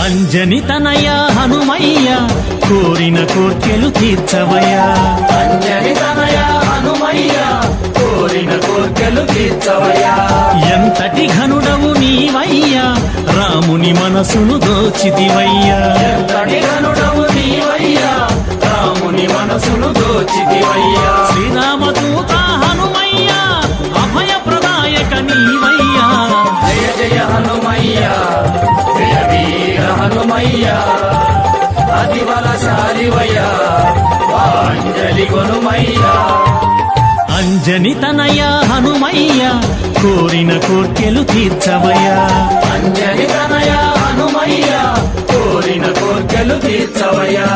అంజని తనయ హనుమయ్య కోరిన కోర్కెలు తీర్చవయ్యా అంజని తనయ హనుమయ్య కోరిన కోర్కెలు తీర్చవయ్యా ఎంతటి ఘనుడవు నీవయ్యా రాముని మనసును దోచితివయ్యా ఎంతటి ఘనుడవు నీవయ్యా రాముని మనసును దోచితివయ్యా శ్రీరామదూత హనుమయ్య అభయ ప్రదాయక నీవయ్యా జయ జయ హనుమయ్య జయ వీర హనుమయ్య అతిబలశాలివయ్యా అంజలి కొనుమయ్యా అంజని తనయ హనుమయ్య కోరిన కోర్కెలు తీర్చవయ్యా అంజని తనయ హనుమయ్య కోరిన కోర్కెలు తీర్చవయ్యా